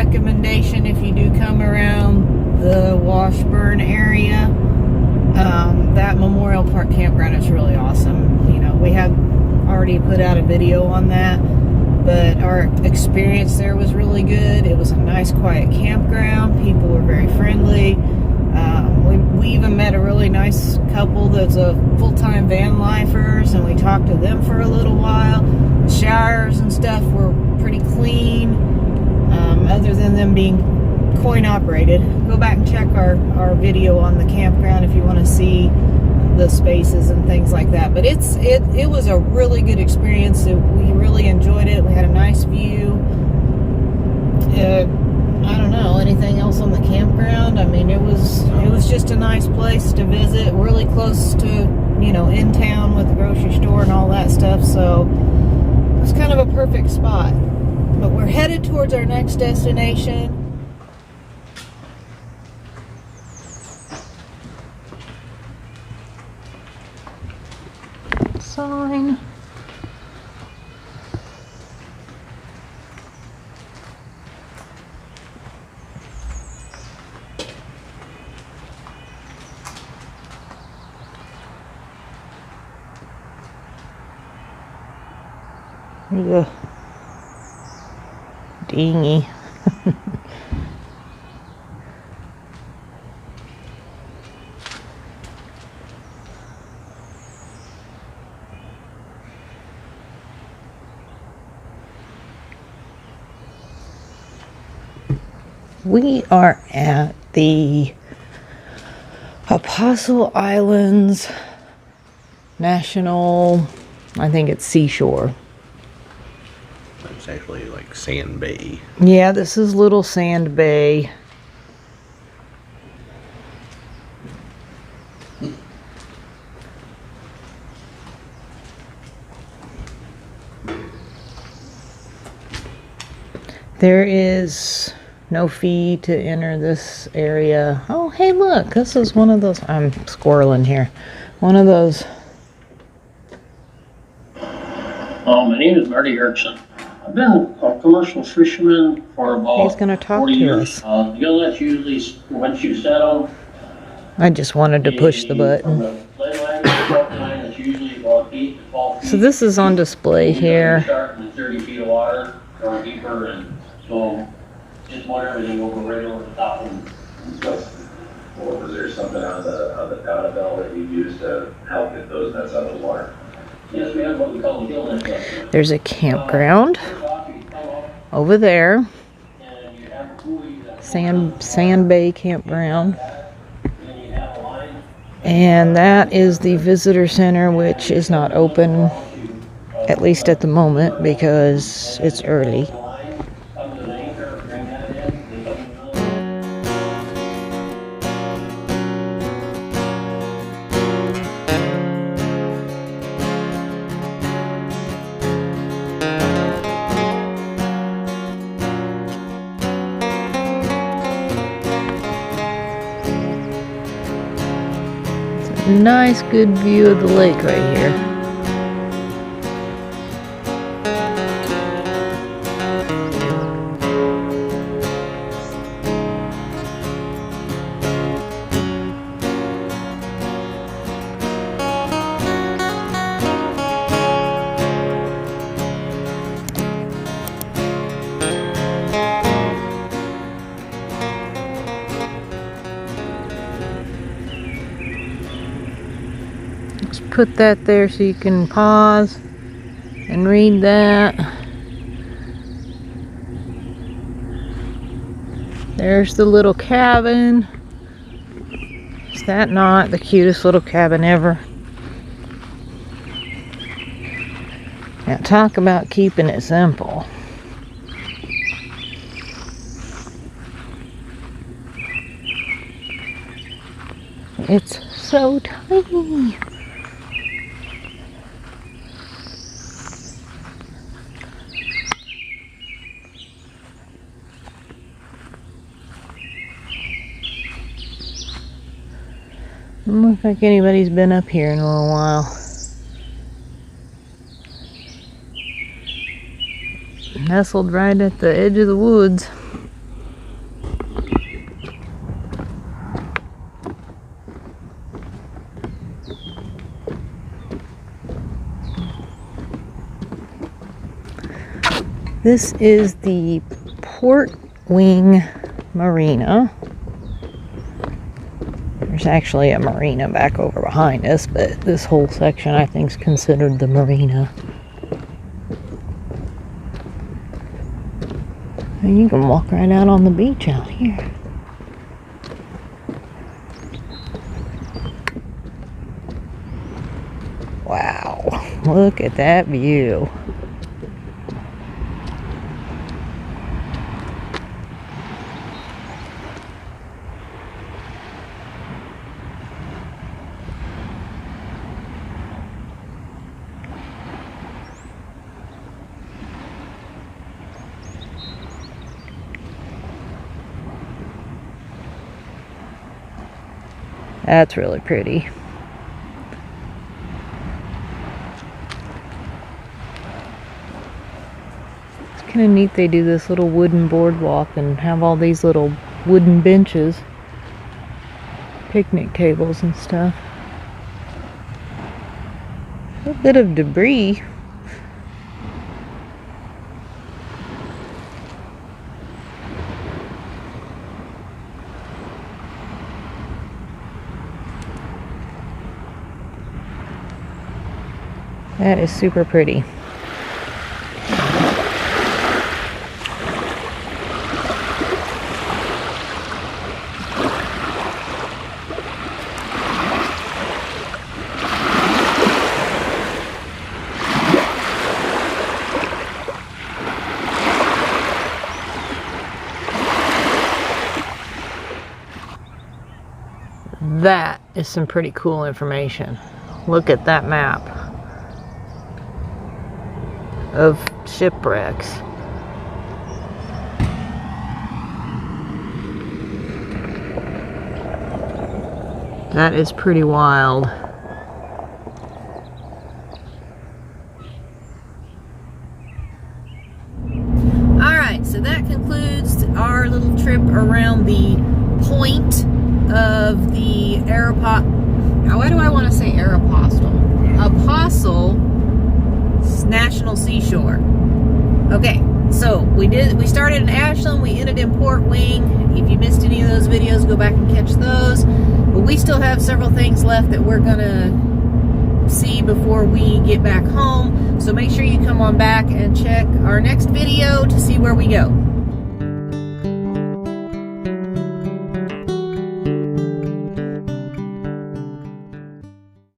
recommendation if you do come around the Washburn area. That Memorial Park campground is really awesome. You know, we have already put out a video on that, but our experience there was really good. It was a nice, quiet campground. People were very friendly. We even met a really nice couple that's a full-time van lifers, and we talked to them for a little while. The showers and stuff were pretty clean, other than them being coin operated. Go back and check our video on the campground if you want to see the spaces and things like that. But it was a really good experience. We really enjoyed it. We had a nice view. I don't know anything else on the campground. I mean, it was just a nice place to visit, really close to, you know, in town with the grocery store and all that stuff. So it was kind of a perfect spot. But we're headed towards our next destination. Sign. There's a dinghy. We are at the Apostle Islands National, I think it's seashore. It's actually like Sand Bay. Yeah, this is Little Sand Bay. There is no fee to enter this area. Oh, hey, look, this is one of those. I'm squirreling here. One of those. My name is Marty Erickson. I've been a commercial fisherman for about He's gonna talk 40 to years. us. The gillnets usually, once you settle, I just wanted to push the from button. the play line to the hook line, it's usually about 8 to 12 feet. So this is on display here. Starting at 30 feet of water or deeper, and so just want everything over right over the top of them. Or was there something on the Donabelle that you used to help get those nets out of the water? Yes, we have what we call the gillnet. There's a campground over there. Sand Bay Campground. And that is the visitor center, which is not open, at least at the moment, because it's early. Nice, good view of the lake right here. Put that there so you can pause and read that. There's the little cabin. Is that not the cutest little cabin ever? Now talk about keeping it simple. It's so tiny. Doesn't look like anybody's been up here in a little while. Nestled right at the edge of the woods. This is the Port Wing Marina. There's actually a marina back over behind us, but this whole section I think is considered the marina. And you can walk right out on the beach out here. Wow, look at that view. That's really pretty. It's kind of neat they do this little wooden boardwalk and have all these little wooden benches, picnic tables and stuff. A bit of debris. That is super pretty. That is some pretty cool information. Look at that map of shipwrecks. That is pretty wild. Alright, so that concludes our little trip around the point of the why do I want to say Apostle National Seashore. Okay, so we started in Ashland, we ended in Port Wing. If you missed any of those videos, go back and catch those. But we still have several things left that we're gonna see before we get back home. So make sure you come on back and check our next video to see where we go.